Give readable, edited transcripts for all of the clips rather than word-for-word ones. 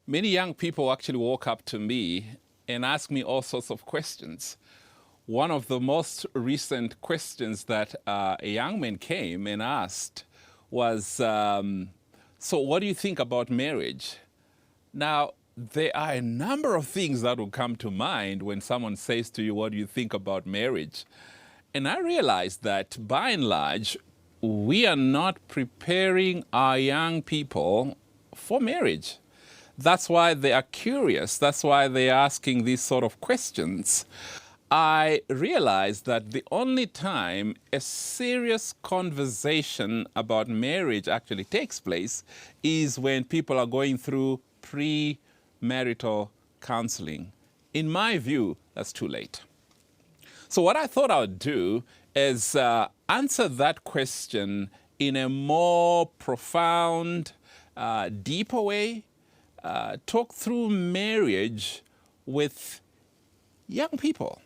Many young people actually walk up to me and ask me all sorts of questions. One of the most recent questions that a young man came and asked was, so what do you think about marriage? Now, there are a number of things that will come to mind when someone says to you, what do you think about marriage? And I realized that by and large, we are not preparing our young people for marriage. That's why they are curious. That's why they're asking these sort of questions. I realized that the only time a serious conversation about marriage actually takes place is when people are going through pre-marital counseling. In my view, that's too late. So what I thought I would do is answer that question in a more profound, deeper way, talk through marriage with young people.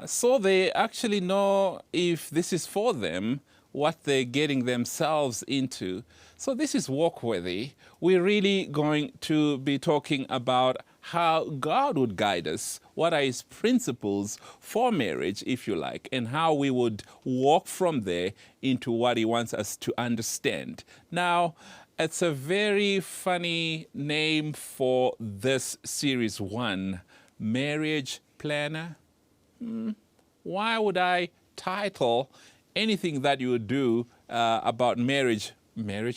So they actually know if this is for them, what they're getting themselves into. So this is Walkworthy. We're really going to be talking about how God would guide us, what are his principles for marriage, if you like, and how we would walk from there into what he wants us to understand. Now, it's a very funny name for this series 1, Marriage Planner. Why would I title anything that you would do about marriage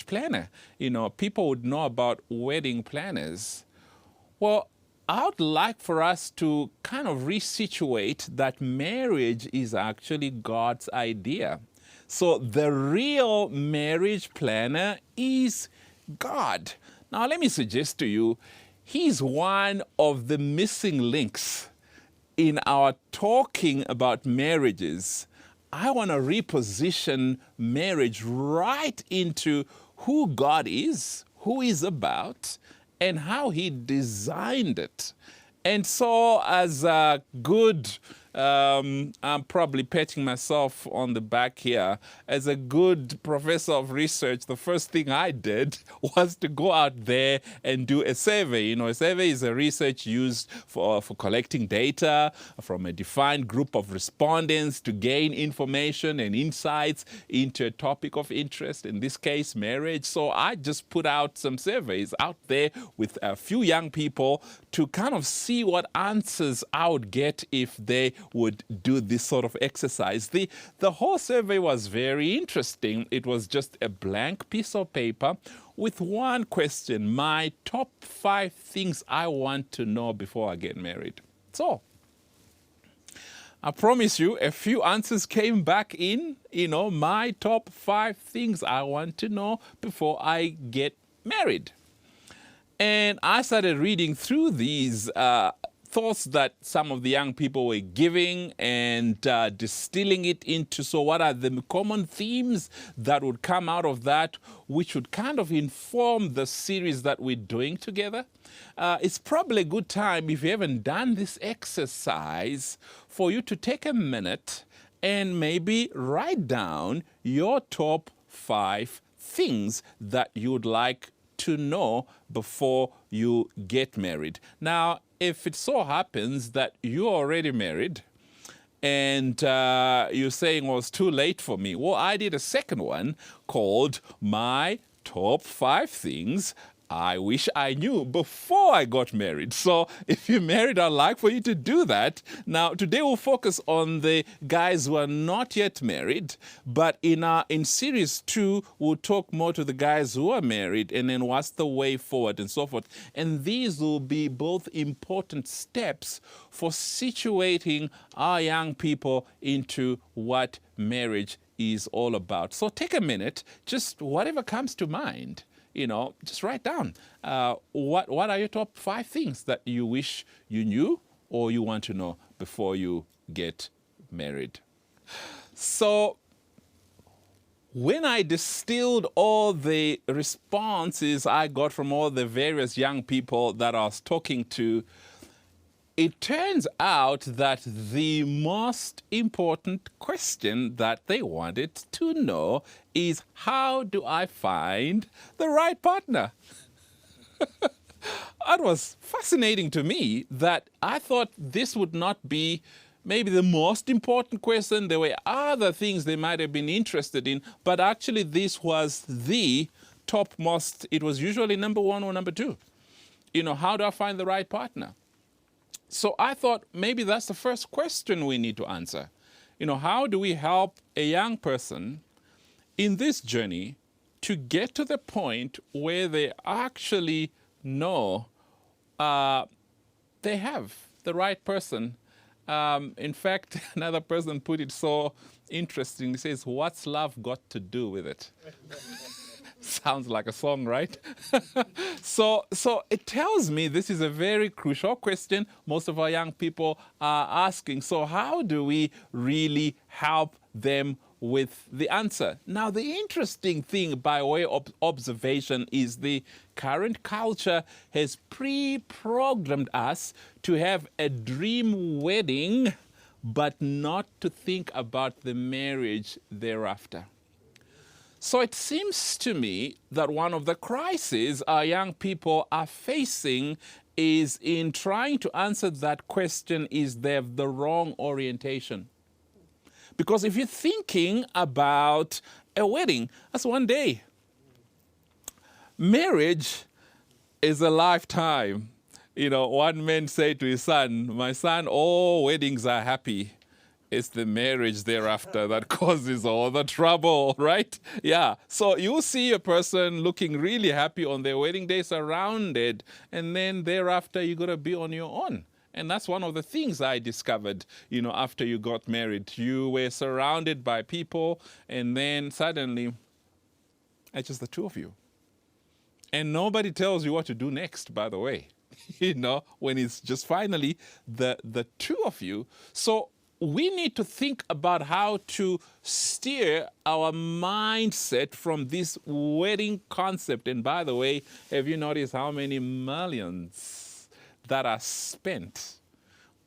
planner? You know, people would know about wedding planners. Well, I would like for us to kind of resituate that marriage is actually God's idea. So the real marriage planner is God. Now, let me suggest to you, he's one of the missing links in our talking about marriages. I want to reposition marriage right into who God is, who he's about, and how he designed it. And so as a good, I'm probably patting myself on the back here, as a good professor of research, the first thing I did was to go out there and do a survey. You know, a survey is a research used for collecting data from a defined group of respondents to gain information and insights into a topic of interest, in this case, marriage. So I just put out some surveys out there with a few young people to kind of see what answers I would get if they would do this sort of exercise. The whole survey was very interesting. It was just a blank piece of paper with one question: my top 5 things I want to know before I get married. So I promise you, a few answers came back in, my top 5 things I want to know before I get married. And I started reading through these thoughts that some of the young people were giving and distilling it into, so what are the common themes that would come out of that, which would kind of inform the series that we're doing together. It's probably a good time, if you haven't done this exercise, for you to take a minute and maybe write down your top 5 things that you'd like to know before you get married. Now, if it so happens that you're already married and you're saying, well, it's too late for me. Well, I did a second one called My Top 5 Things I Wish I Knew Before I Got Married. So if you're married, I'd like for you to do that. Now, today we'll focus on the guys who are not yet married, but in series 2, we'll talk more to the guys who are married and then what's the way forward and so forth. And these will be both important steps for situating our young people into what marriage is all about. So take a minute, just whatever comes to mind. Just write down what are your top 5 things that you wish you knew or you want to know before you get married. So when I distilled all the responses I got from all the various young people that I was talking to, it turns out that the most important question that they wanted to know is, how do I find the right partner? that was fascinating to me, that I thought this would not be maybe the most important question. There were other things they might have been interested in, but actually this was the topmost. It was usually number one or number two. How do I find the right partner? So I thought maybe that's the first question we need to answer. How do we help a young person in this journey to get to the point where they actually know they have the right person? In fact, another person put it so interesting. He says, "What's love got to do with it?" Sounds like a song, right? So it tells me this is a very crucial question most of our young people are asking. So how do we really help them with the answer? Now, the interesting thing by way of observation is the current culture has pre-programmed us to have a dream wedding, but not to think about the marriage thereafter. So it seems to me that one of the crises our young people are facing is in trying to answer that question is they have the wrong orientation. Because if you're thinking about a wedding, that's one day. Marriage is a lifetime. One man said to his son, "My son, all weddings are happy. It's the marriage thereafter that causes all the trouble," right? Yeah. So you see a person looking really happy on their wedding day, surrounded, and then thereafter you're going to be on your own. And that's one of the things I discovered, after you got married. You were surrounded by people, and then suddenly it's just the two of you. And nobody tells you what to do next, by the way, when it's just finally the two of you. So we need to think about how to steer our mindset from this wedding concept. And by the way, have you noticed how many millions that are spent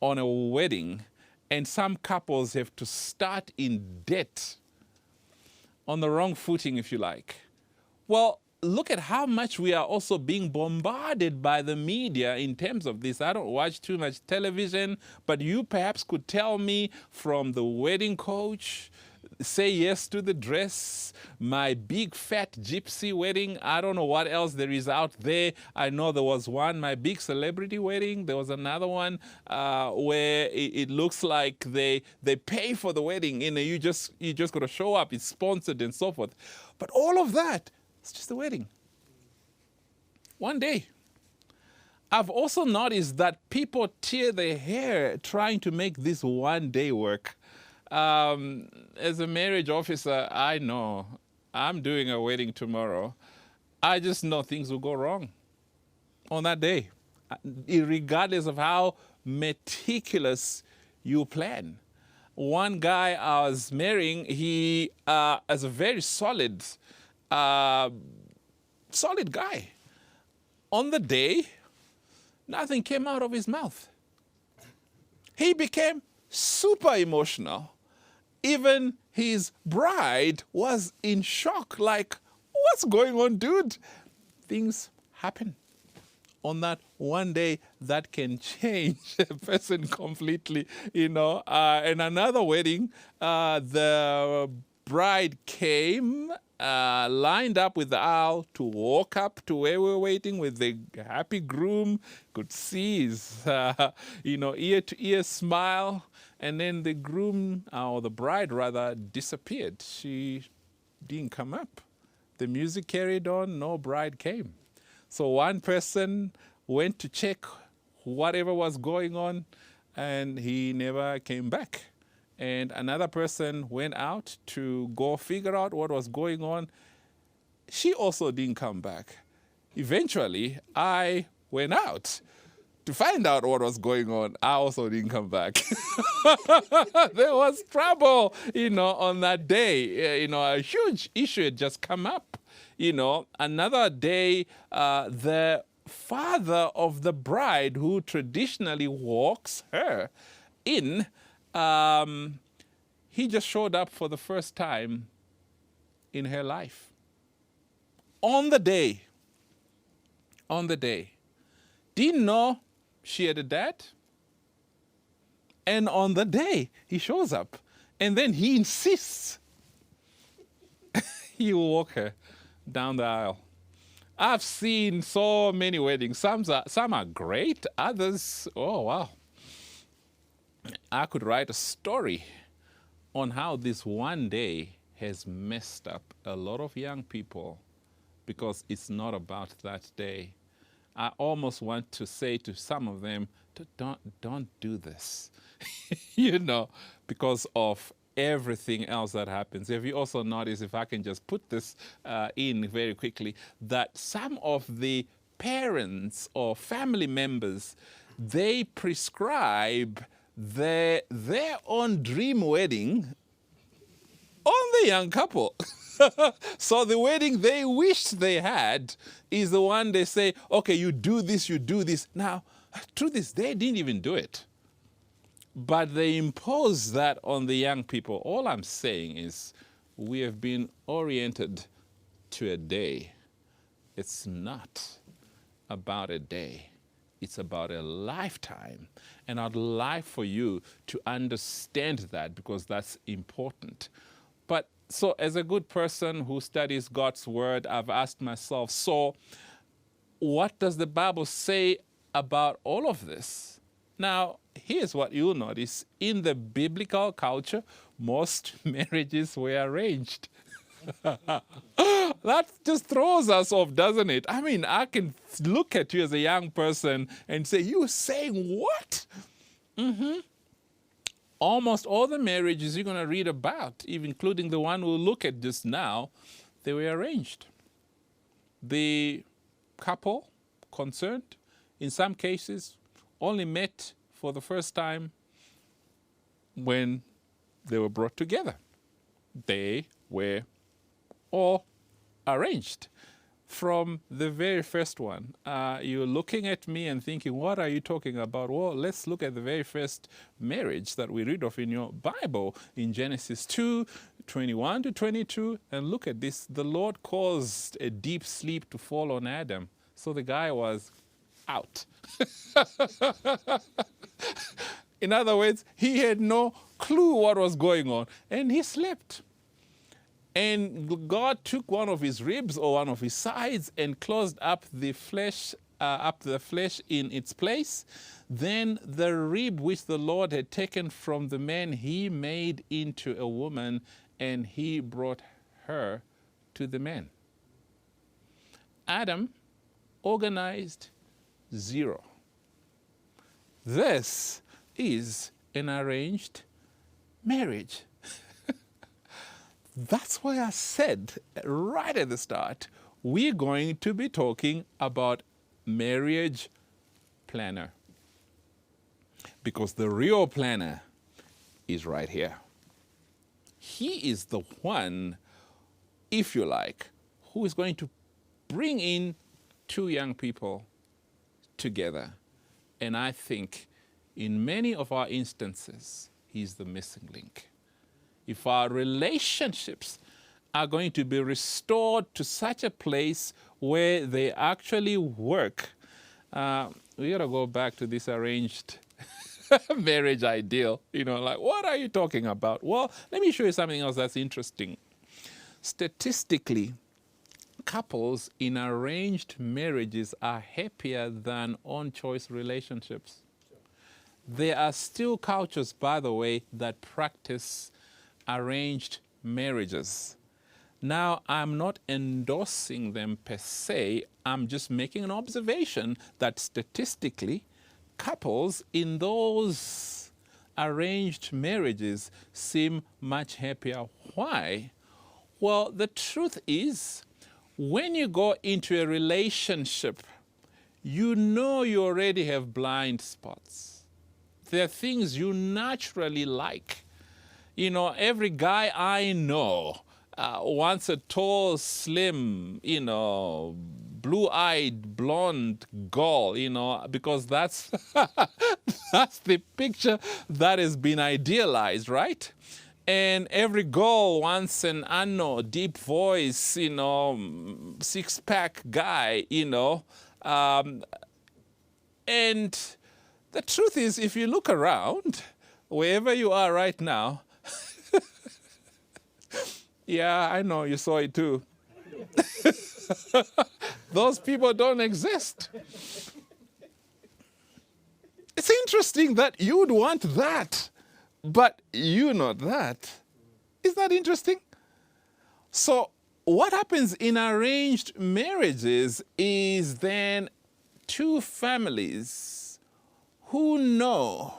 on a wedding? And some couples have to start in debt, on the wrong footing, if you like. Well, look at how much we are also being bombarded by the media in terms of this. I don't watch too much television, but you perhaps could tell me, from the wedding coach, say yes to the dress, my big fat gypsy wedding, I don't know what else there is out there. I know there was one, my big celebrity wedding. There was another one where it looks like they pay for the wedding. You just got to show up. It's sponsored and so forth. But all of that, it's just a wedding. One day. I've also noticed that people tear their hair trying to make this one day work. As a marriage officer, I know I'm doing a wedding tomorrow. I just know things will go wrong on that day, regardless of how meticulous you plan. One guy I was marrying, he is a very solid guy. On the day, nothing came out of his mouth. He became super emotional. Even his bride was in shock, like, what's going on, dude? Things happen on that one day that can change a person completely, And another wedding, the bride came, lined up with the aisle to walk up to where we were waiting with the happy groom. Could see his, ear-to-ear smile. And then the groom, or the bride rather, disappeared. She didn't come up. The music carried on, no bride came. So one person went to check whatever was going on, and he never came back. And another person went out to go figure out what was going on. She also didn't come back. Eventually, I went out to find out what was going on. I also didn't come back. There was trouble, on that day. A huge issue had just come up. Another day, the father of the bride, who traditionally walks her in, he just showed up for the first time in her life. On the day, didn't know she had a dad. And on the day, he shows up. And then he insists he will walk her down the aisle. I've seen so many weddings. Some are great, others, oh wow. I could write a story on how this one day has messed up a lot of young people because it's not about that day. I almost want to say to some of them, don't do this, you know, because of everything else that happens. Have you also noticed, if I can just put this in very quickly, that some of the parents or family members, they prescribe their own dream wedding on the young couple. So the wedding they wish they had is the one they say, okay, you do this, you do this. Now, truth is, they didn't even do it. But they impose that on the young people. All I'm saying is we have been oriented to a day. It's not about a day. It's about a lifetime. And I'd like for you to understand that, because that's important. But so as a good person who studies God's word, I've asked myself, so what does the Bible say about all of this? Now, here's what you'll notice. In the biblical culture, most marriages were arranged. That just throws us off, doesn't it? I mean, I can look at you as a young person and say, you're saying what? Almost all the marriages you're going to read about, even including the one we'll look at just now, they were arranged. The couple concerned, in some cases, only met for the first time when they were brought together. They were all arranged from the very first one. You're looking at me and thinking, what are you talking about? Well, let's look at the very first marriage that we read of in your Bible in Genesis 2:21 to 22. And look at this. The Lord caused a deep sleep to fall on Adam. So the guy was out. In other words, he had no clue what was going on, and he slept. And God took one of his ribs or one of his sides and closed up the flesh in its place. Then the rib which the Lord had taken from the man, he made into a woman, and he brought her to the man. Adam organized zero. This is an arranged marriage. That's why I said right at the start, we're going to be talking about marriage planner. Because the real planner is right here. He is the one, if you like, who is going to bring in two young people together. And I think in many of our instances, he's the missing link. If our relationships are going to be restored to such a place where they actually work, we got to go back to this arranged marriage ideal. You know, like, what are you talking about? Well, let me show you something else that's interesting. Statistically, couples in arranged marriages are happier than on-choice relationships. There are still cultures, by the way, that practice arranged marriages. Now, I'm not endorsing them per se. I'm just making an observation that statistically, couples in those arranged marriages seem much happier. Why? Well, the truth is, when you go into a relationship, you know you already have blind spots. There are things you naturally like. You know, every guy I know wants a tall, slim, blue-eyed, blonde girl, because that's, that's the picture that has been idealized, right? And every girl wants an deep voice, six-pack guy, And the truth is, if you look around, wherever you are right now, yeah, I know you saw it too. Those people don't exist. It's interesting that you would want that, but you not that. Is that interesting? So what happens in arranged marriages is then two families who know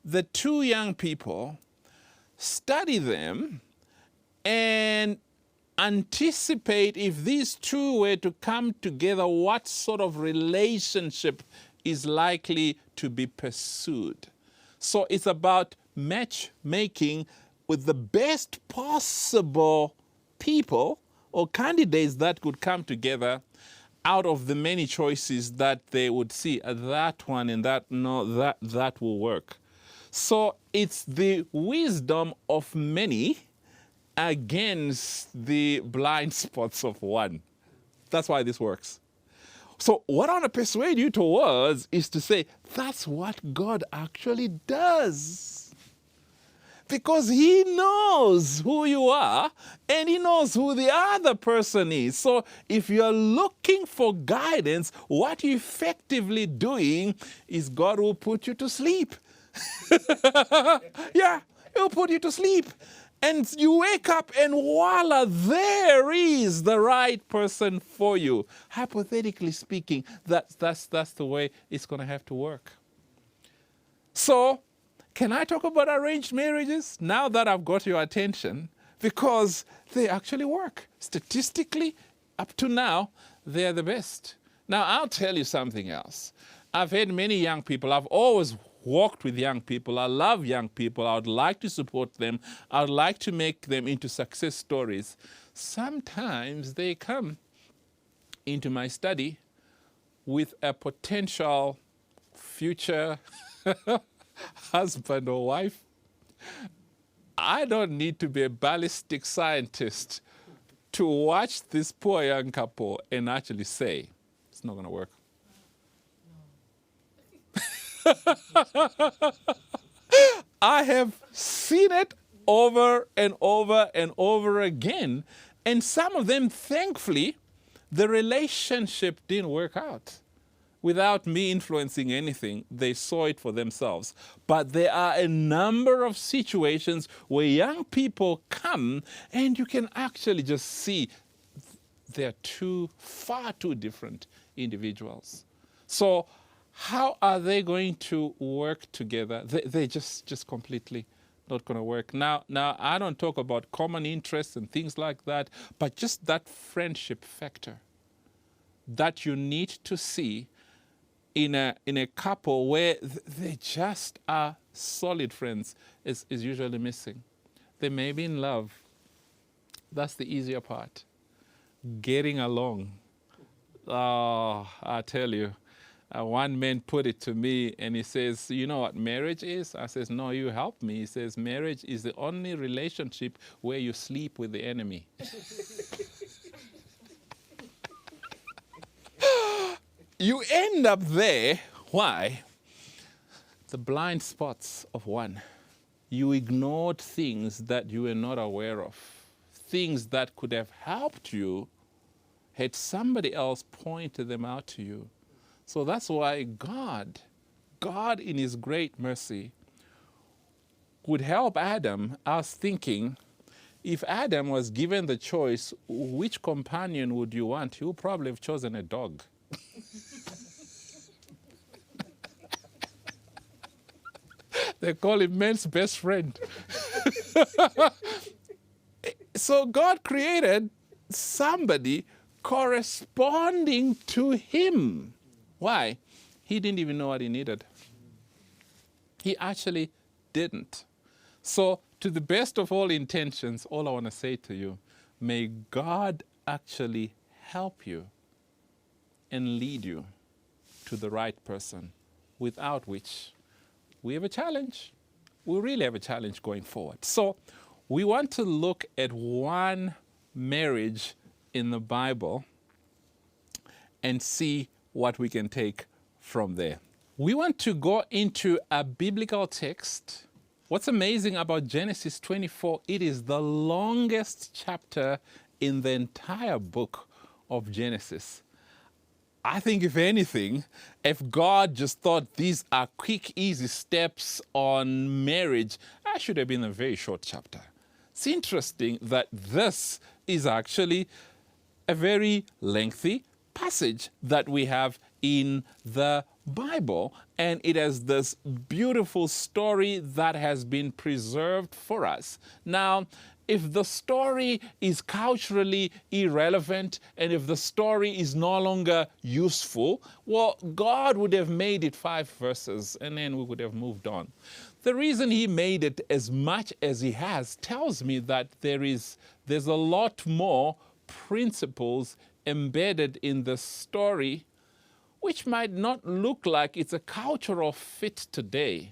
the two young people, study them, and anticipate if these two were to come together, what sort of relationship is likely to be pursued. So it's about matchmaking with the best possible people or candidates that could come together out of the many choices that they would see. That one and that, no, that will work. So it's the wisdom of many against the blind spots of one. That's why this works. So what I want to persuade you towards is to say, that's what God actually does. Because he knows who you are and he knows who the other person is. So if you're looking for guidance, what you're effectively doing is God will put you to sleep. Yeah, he'll put you to sleep. And you wake up and voila, there is the right person for you. Hypothetically speaking, that's the way it's going to have to work. So, can I talk about arranged marriages now that I've got your attention? Because they actually work. Statistically, up to now, they're the best. Now, I'll tell you something else. I've had many young people. I've always walked with young people. I love young people. I would like to support them. I would like to make them into success stories. Sometimes they come into my study with a potential future husband or wife. I don't need to be a ballistic scientist to watch this poor young couple and actually say, it's not going to work. I have seen it over and over and over again. And some of them, thankfully, the relationship didn't work out. Without me influencing anything, they saw it for themselves. But there are a number of situations where young people come and you can actually just see they're far too different individuals. So how are they going to work together? They just completely not going to work. Now, I don't talk about common interests and things like that, but just that friendship factor that you need to see in a couple where they just are solid friends is usually missing. They may be in love. That's the easier part. Getting along. Oh, I tell you. One man put it to me and he says, you know what marriage is? I says, no, you help me. He says, marriage is the only relationship where you sleep with the enemy. You end up there. Why? The blind spots of one. You ignored things that you were not aware of. Things that could have helped you had somebody else pointed them out to you. So that's why God in his great mercy would help Adam. I was thinking, if Adam was given the choice, which companion would you want? He would probably have chosen a dog. They call him man's best friend. So God created somebody corresponding to him. Why? He didn't even know what he needed. He actually didn't. So to the best of all intentions, all I want to say to you, may God actually help you and lead you to the right person, without which we have a challenge. We really have a challenge going forward. So we want to look at one marriage in the Bible and see what we can take from there. We want to go into a biblical text. What's amazing about Genesis 24, it is the longest chapter in the entire book of Genesis. I think if anything, if God just thought these are quick, easy steps on marriage, that should have been a very short chapter. It's interesting that this is actually a very lengthy passage that we have in the Bible, and it has this beautiful story that has been preserved for us. Now, if the story is culturally irrelevant and if the story is no longer useful, well, God would have made it 5 verses and then we would have moved on. The reason he made it as much as he has tells me that there's a lot more principles embedded in the story which might not look like it's a cultural fit today.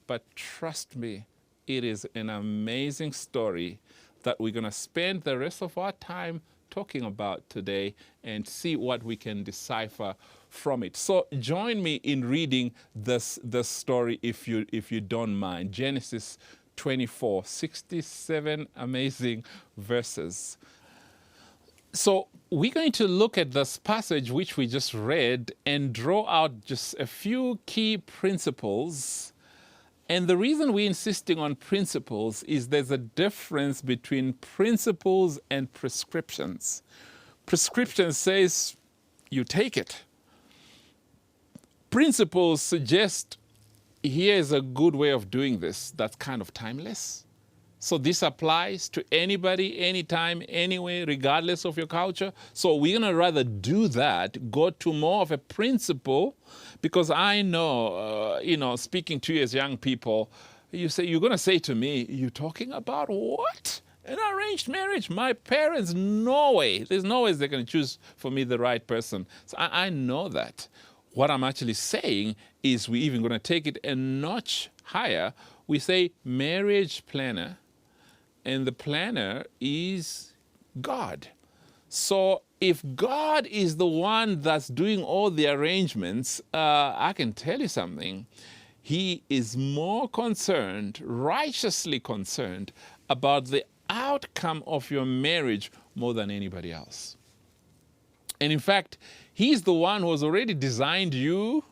But trust me, it is an amazing story that we're going to spend the rest of our time talking about today and see what we can decipher from it. So join me in reading this story if you don't mind. Genesis 24, 67 amazing verses. So we're going to look at this passage which we just read and draw out just a few key principles. And the reason we're insisting on principles is there's a difference between principles and prescriptions. Prescription says you take it. Principles suggest here's a good way of doing this that's kind of timeless. So this applies to anybody, anytime, anyway, regardless of your culture. So we're going to rather do that, go to more of a principle, because I know, speaking to you as young people, you're going to say to me, you're talking about what? An arranged marriage? My parents, no way. There's no way they're going to choose for me the right person. So I know that. What I'm actually saying is we're even going to take it a notch higher. We say marriage planner, and the planner is God. So if God is the one that's doing all the arrangements, I can tell you something. He is more concerned, righteously concerned, about the outcome of your marriage more than anybody else. And in fact, he's the one who has already designed you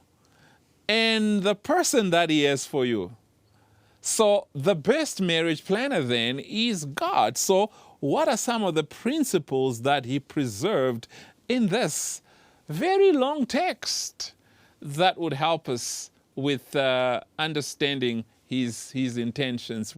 and the person that he has for you. So the best marriage planner then is God. So what are some of the principles that he preserved in this very long text that would help us with understanding his intentions?